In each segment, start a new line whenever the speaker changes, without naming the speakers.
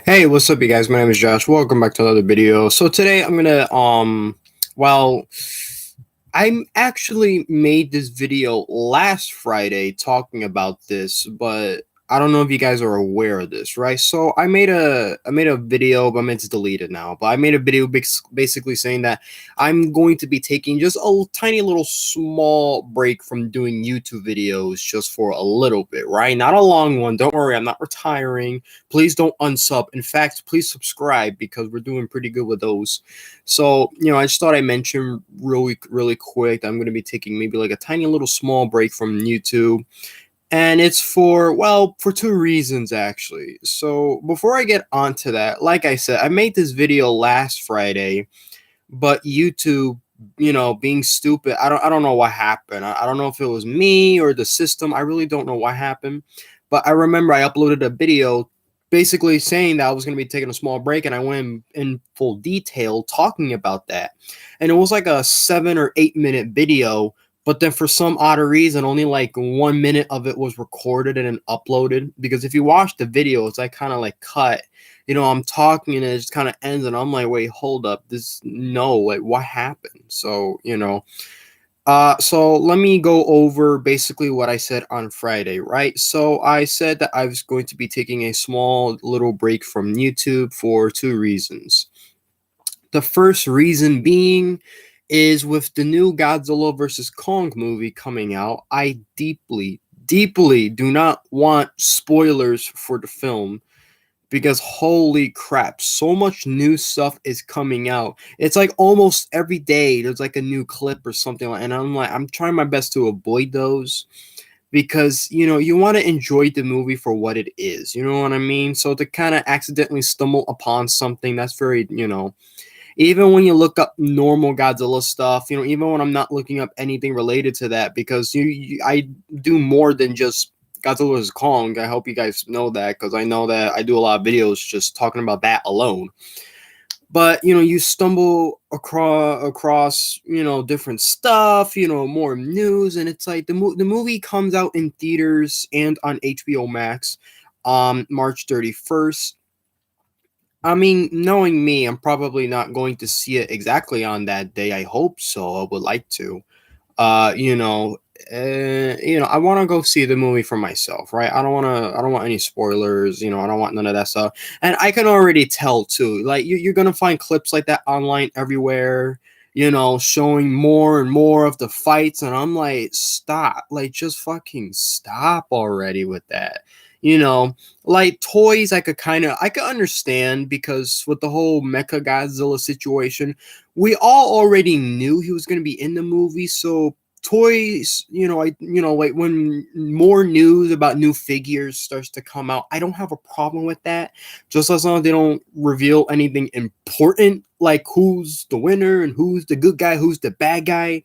Hey, what's up, you guys? My name is Josh. Welcome back to another video. So today I'm gonna well, I actually made this video last Friday talking about this, but I don't know if you guys are aware of this, right? So I made a video, but I meant to delete it now. But I made a video basically saying that I'm going to be taking just a tiny little small break from doing YouTube videos just for a little bit, right? Not a long one. Don't worry, I'm not retiring. Please don't unsub. In fact, please subscribe because we're doing pretty good with those. So, I just thought I mention really quick that I'm going to be taking maybe like a tiny little small break from YouTube. And it's for two reasons actually. So, before I get onto that, like I said, I made this video last Friday, but YouTube, being stupid, I don't know what happened. I don't know if it was me or the system. I really don't know what happened. But I remember I uploaded a video basically saying that I was going to be taking a small break, and I went in full detail talking about that. And it was like a 7 or 8 minute video, but then for some odd reason, only like 1 minute of it was recorded and then uploaded. Because if you watch the video, it's like kind of like cut. I'm talking and it just kind of ends, and I'm like, wait, hold up, this no, like what happened? So let me go over basically what I said on Friday, right? So I said that I was going to be taking a small little break from YouTube for two reasons. The first reason being is with the new Godzilla versus Kong movie coming out, I deeply do not want spoilers for the film because holy crap, so much new stuff is coming out. It's like almost every day there's like a new clip or something, and I'm trying my best to avoid those because you want to enjoy the movie for what it is. You know what I mean? So to kind of accidentally stumble upon something that's very, even when you look up normal Godzilla stuff, even when I'm not looking up anything related to that, because I do more than just Godzilla's Kong. I hope you guys know that because I know that I do a lot of videos just talking about that alone. But you stumble across different stuff, more news, and it's like the movie comes out in theaters and on HBO Max, March 31st. I mean, knowing me, I'm probably not going to see it exactly on that day. I hope so. I would like to. Uh, you know, I want to go see the movie for myself, right? I don't want any spoilers. I don't want none of that stuff. And I can already tell too. Like you're gonna find clips like that online everywhere. Showing more and more of the fights, and I'm like, stop! Like, just fucking stop already with that. You know, like toys, I could understand because with the whole Mecha Godzilla situation, we all already knew he was going to be in the movie. So toys, like when more news about new figures starts to come out, I don't have a problem with that, just as long as they don't reveal anything important, like who's the winner and who's the good guy, who's the bad guy,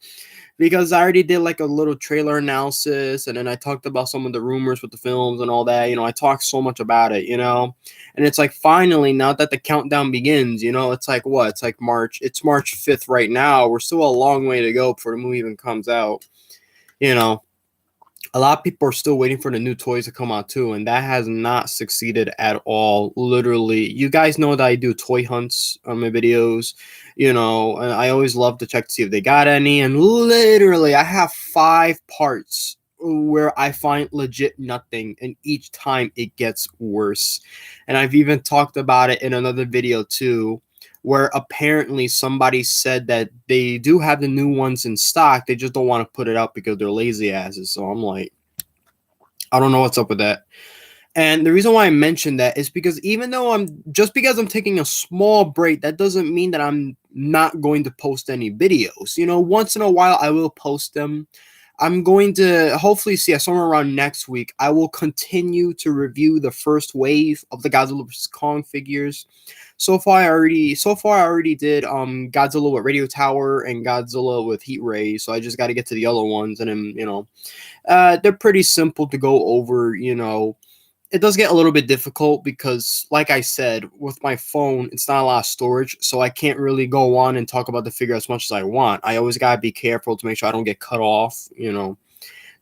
because I already did like a little trailer analysis, and then I talked about some of the rumors with the films and all that. I talked so much about it, and it's like finally, now that the countdown begins, it's like what? It's like March. It's March 5th right now. We're still a long way to go before the movie even comes out. You know, a lot of people are still waiting for the new toys to come out too, and that has not succeeded at all. Literally, you guys know that I do toy hunts on my videos, and I always love to check to see if they got any. And literally, I have 5 parts where I find legit nothing, and each time it gets worse. And I've even talked about it in another video too, where apparently somebody said that they do have the new ones in stock. They just don't want to put it out because they're lazy asses. So I'm like, I don't know what's up with that. And the reason why I mentioned that is because even though because I'm taking a small break, that doesn't mean that I'm not going to post any videos. Once in a while I will post them. I'm going to hopefully see somewhere around next week. I will continue to review the first wave of the Godzilla vs Kong figures. So far I already did Godzilla with Radio Tower and Godzilla with Heat Ray. So I just got to get to the other ones, and then they're pretty simple to go over. It does get a little bit difficult because, like I said, with my phone, it's not a lot of storage, so I can't really go on and talk about the figure as much as I want. I always gotta be careful to make sure I don't get cut off.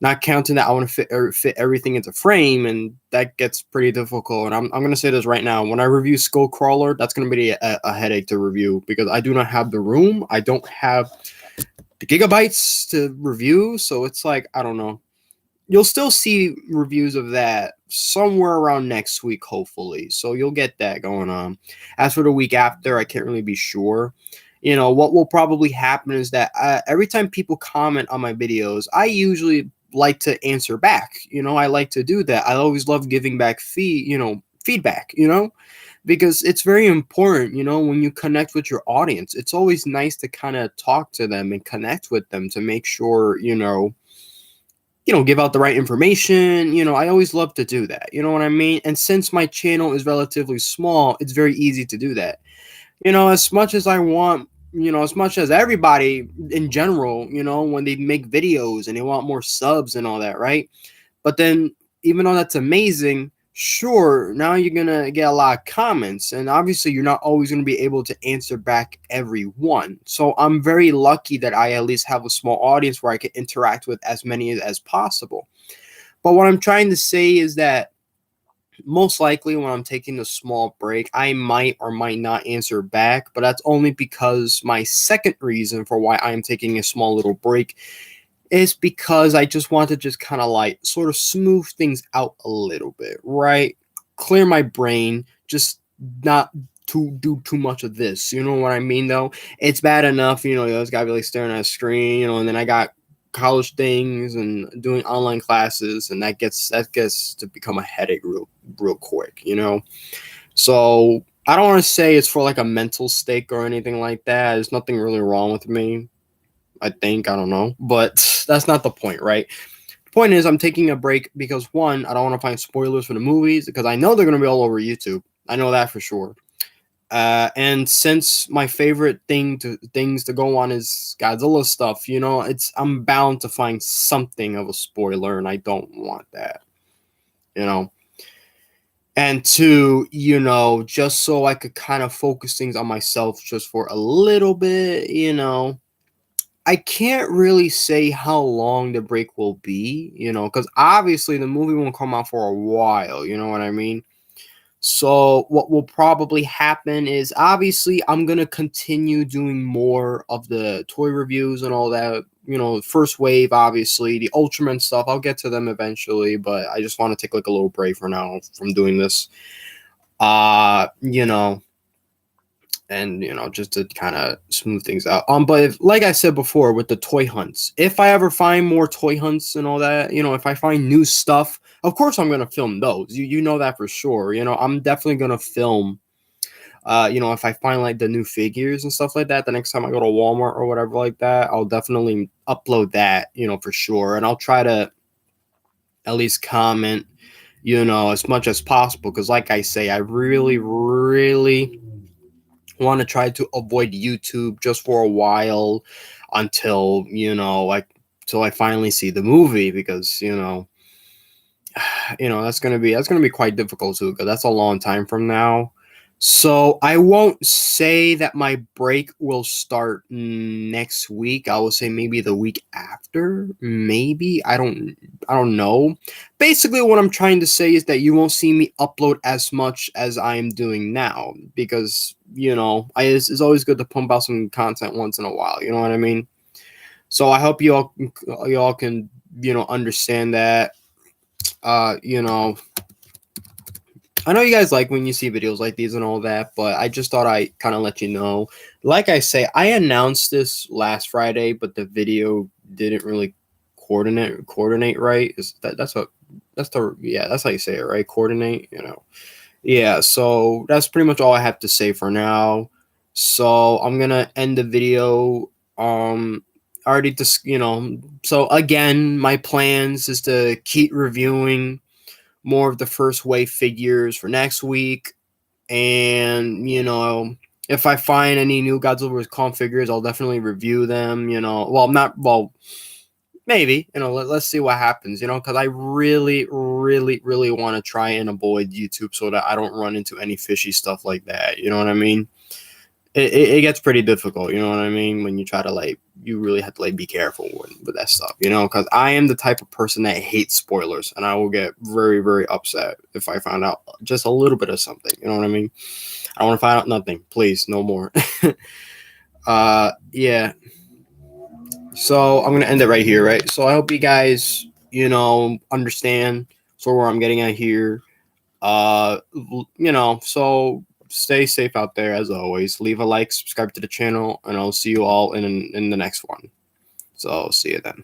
not counting that I want to fit everything into frame, and that gets pretty difficult. And I'm gonna say this right now: when I review Skullcrawler, that's gonna be a headache to review because I do not have the room, I don't have the gigabytes to review, so it's like I don't know. You'll still see reviews of that somewhere around next week, hopefully. So you'll get that going on. As for the week after, I can't really be sure. What will probably happen is that every time people comment on my videos, I usually like to answer back. I like to do that. I always love giving back feedback, because it's very important, when you connect with your audience. It's always nice to kind of talk to them and connect with them to make sure, give out the right information. I always love to do that. You know what I mean? And since my channel is relatively small, it's very easy to do that. As much as I want, as much as everybody in general, when they make videos and they want more subs and all that, right? But then, even though that's amazing, sure, now you're going to get a lot of comments. And obviously, you're not always going to be able to answer back everyone. So I'm very lucky that I at least have a small audience where I can interact with as many as possible. But what I'm trying to say is that most likely when I'm taking a small break, I might or might not answer back. But that's only because my second reason for why I am taking a small little break is because I just want to just kind of like sort of smooth things out a little bit, right? Clear my brain, just not to do too much of this. You know what I mean, though? It's bad enough, you just gotta be like staring at a screen, and then I got college things and doing online classes, and that gets to become a headache real quick, So I don't want to say it's for like a mental stake or anything like that. There's nothing really wrong with me. I think, I don't know, but that's not the point, right? The point is I'm taking a break because one, I don't want to find spoilers for the movies because I know they're going to be all over YouTube. I know that for sure. And since my favorite things to go on is Godzilla stuff, I'm bound to find something of a spoiler, and I don't want that, And two, just so I could kind of focus things on myself just for a little bit, I can't really say how long the break will be, because obviously the movie won't come out for a while, you know what I mean? So what will probably happen is obviously I'm going to continue doing more of the toy reviews and all that, first wave, obviously, the Ultraman stuff. I'll get to them eventually, but I just want to take like a little break for now from doing this. And just to kind of smooth things out. But like I said before, with the toy hunts, if I ever find more toy hunts and all that, if I find new stuff, of course I'm gonna film those. You know that for sure. I'm definitely gonna film. If I find like the new figures and stuff like that, the next time I go to Walmart or whatever like that, I'll definitely upload that. For sure, and I'll try to at least comment, as much as possible. Because like I say, I really, really want to try to avoid YouTube just for a while until till I finally see the movie, because that's gonna be quite difficult too, because that's a long time from now. So I won't say that my break will start next week. I will say maybe the week after. Maybe I don't know. Basically, what I'm trying to say is that you won't see me upload as much as I am doing now, because it's always good to pump out some content once in a while. You know what I mean? So I hope y'all can understand that. I know you guys like when you see videos like these and all that, but I just thought I'd kind of let you know. Like I say, I announced this last Friday, but the video didn't really coordinate right. That's how you say it, right? Coordinate, Yeah, so that's pretty much all I have to say for now. So I'm gonna end the video. Already just so again, my plans is to keep reviewing more of the first wave figures for next week. And, if I find any new Godzilla vs. Kong figures, I'll definitely review them, maybe, let's see what happens, because I really, really, really want to try and avoid YouTube so that I don't run into any fishy stuff like that. You know what I mean? It gets pretty difficult, you know what I mean, when you try to like you really have to like be careful with that stuff, you know, because I am the type of person that hates spoilers, and I will get very, very upset if I find out just a little bit of something. You know what I mean? I don't want to find out nothing. Please, no more. Yeah. So I'm gonna end it right here, right? So I hope you guys, you know, understand sort of where I'm getting at here. You know, so stay safe out there as always. Leave a like, subscribe to the channel, and I'll see you all in the next one. So see you then.